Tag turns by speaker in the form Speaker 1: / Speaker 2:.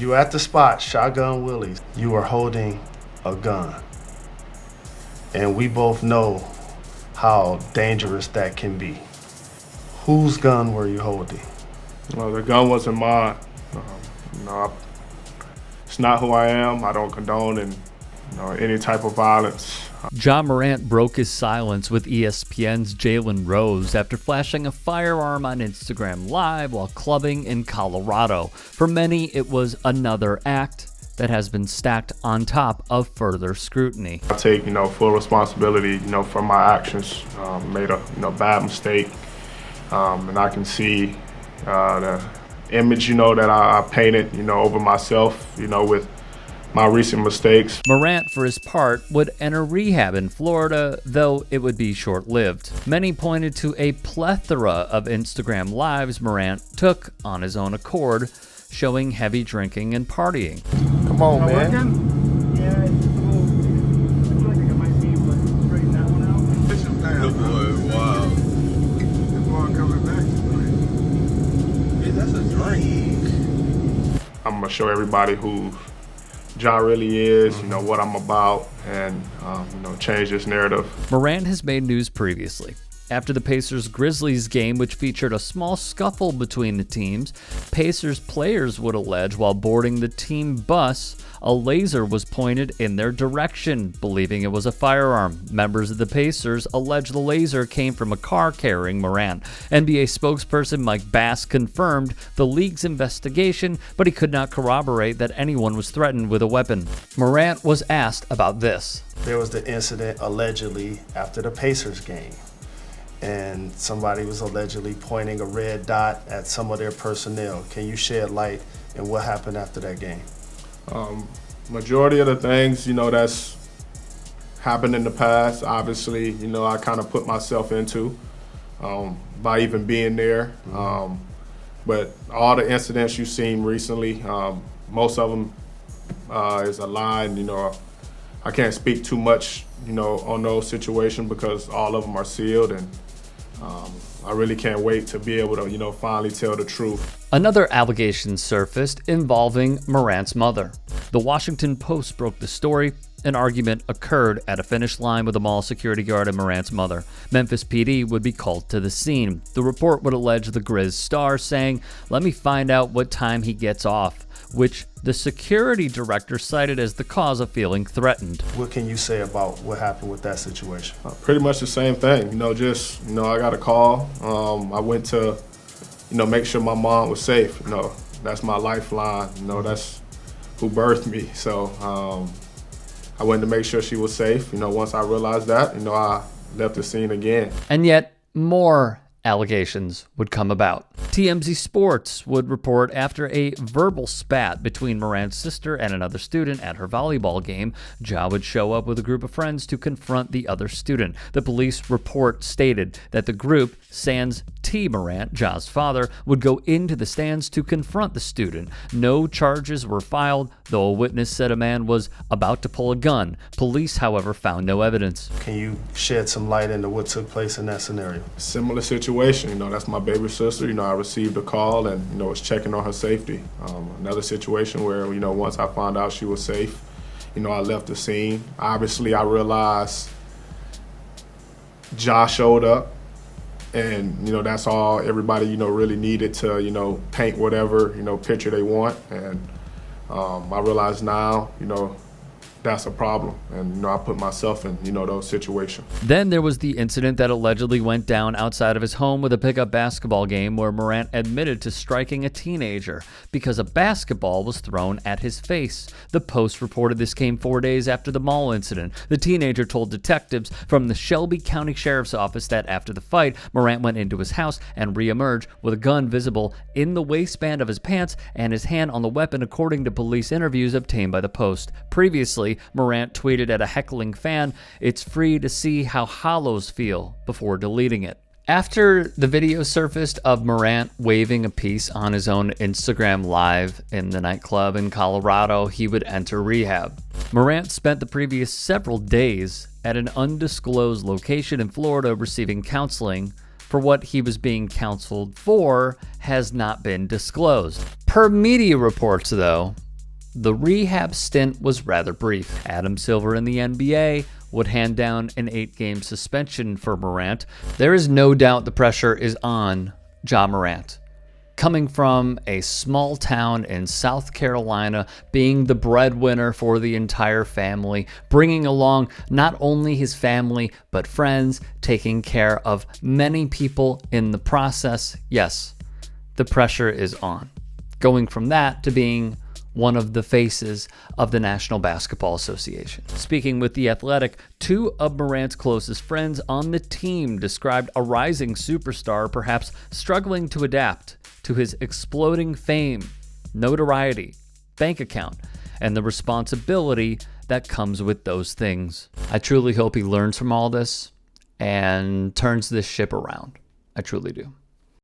Speaker 1: You at the spot, Shotgun Willie's. You are holding a gun. And we both know how dangerous that can be. Whose gun were you holding?
Speaker 2: Well, the gun wasn't mine. It's not who I am. I don't condone any type of violence.
Speaker 3: Ja Morant broke his silence with ESPN's Jalen Rose after flashing a firearm on Instagram Live while clubbing in Colorado. For many, it was another act that has been stacked on top of further scrutiny.
Speaker 2: I take, full responsibility, for my actions. Made a, bad mistake, and I can see the image, that I painted, over myself, with my recent mistakes.
Speaker 3: Morant, for his part, would enter rehab in Florida, though it would be short-lived. Many pointed to a plethora of Instagram lives Morant took on his own accord, showing heavy drinking and partying.
Speaker 1: Come on, man.
Speaker 4: Yeah, it's cool. I feel like I might be able to straighten that one out.
Speaker 5: Good boy, wow.
Speaker 4: The ball coming back.
Speaker 5: Hey, that's a drink.
Speaker 2: I'm gonna show everybody who Ja really is, what I'm about, and change this narrative.
Speaker 3: Morant has made news previously. After the Pacers-Grizzlies game, which featured a small scuffle between the teams, Pacers players would allege while boarding the team bus, a laser was pointed in their direction, believing it was a firearm. Members of the Pacers allege the laser came from a car carrying Morant. NBA spokesperson Mike Bass confirmed the league's investigation, but he could not corroborate that anyone was threatened with a weapon. Morant was asked about this.
Speaker 1: There was the incident allegedly after the Pacers game, and somebody was allegedly pointing a red dot at some of their personnel. Can you shed light on what happened after that game?
Speaker 2: Majority of the things, that's happened in the past, obviously, I kind of put myself into by even being there. But all the incidents you've seen recently, most of them is a lie. I can't speak too much, on those situations because all of them are sealed, and I really can't wait to be able to, finally tell the truth.
Speaker 3: Another allegation surfaced involving Morant's mother. The Washington Post broke the story. An argument occurred at a finish line with a mall security guard and Morant's mother. Memphis PD would be called to the scene. The report would allege the Grizz star saying, "Let me find out what time he gets off," which the security director cited as the cause of feeling threatened.
Speaker 1: What can you say about what happened with that situation?
Speaker 2: Pretty much the same thing. I got a call. I went to, make sure my mom was safe. That's my lifeline. That's who birthed me. So I went to make sure she was safe. Once I realized that, I left the scene again.
Speaker 3: And yet, more allegations would come about. TMZ Sports would report after a verbal spat between Morant's sister and another student at her volleyball game, Ja would show up with a group of friends to confront the other student. The police report stated that the group, sans T. Morant, Ja's father, would go into the stands to confront the student. No charges were filed, though a witness said a man was about to pull a gun. Police, however, found no evidence.
Speaker 1: Can you shed some light into what took place in that scenario?
Speaker 2: Similar situation. That's my baby sister. I received a call and, was checking on her safety. Another situation where, once I found out she was safe, I left the scene. Obviously, I realized Ja showed up, and, that's all everybody, really needed to, paint whatever, picture they want. And I realize now, that's a problem. And, I put myself in, those situations.
Speaker 3: Then there was the incident that allegedly went down outside of his home with a pickup basketball game where Morant admitted to striking a teenager because a basketball was thrown at his face. The Post reported this came 4 days after the mall incident. The teenager told detectives from the Shelby County Sheriff's Office that after the fight, Morant went into his house and reemerged with a gun visible in the waistband of his pants and his hand on the weapon, according to police interviews obtained by the Post. Previously, Morant tweeted at a heckling fan, "It's free to see how hollows feel," before deleting it. After the video surfaced of Morant waving a piece on his own Instagram Live in the nightclub in Colorado, he would enter rehab. Morant spent the previous several days at an undisclosed location in Florida receiving counseling. For what he was being counseled for has not been disclosed. Per media reports, though, The rehab stint was rather brief. Adam Silver in the NBA would hand down an 8-game suspension for Morant. There is no doubt the pressure is on Ja Morant. Coming from a small town in South Carolina, being the breadwinner for the entire family, bringing along not only his family, but friends, taking care of many people in the process, yes, the pressure is on. Going from that to being one of the faces of the National Basketball Association. Speaking with The Athletic, 2 of Morant's closest friends on the team described a rising superstar perhaps struggling to adapt to his exploding fame, notoriety, bank account, and the responsibility that comes with those things. I truly hope he learns from all this and turns this ship around. I truly do.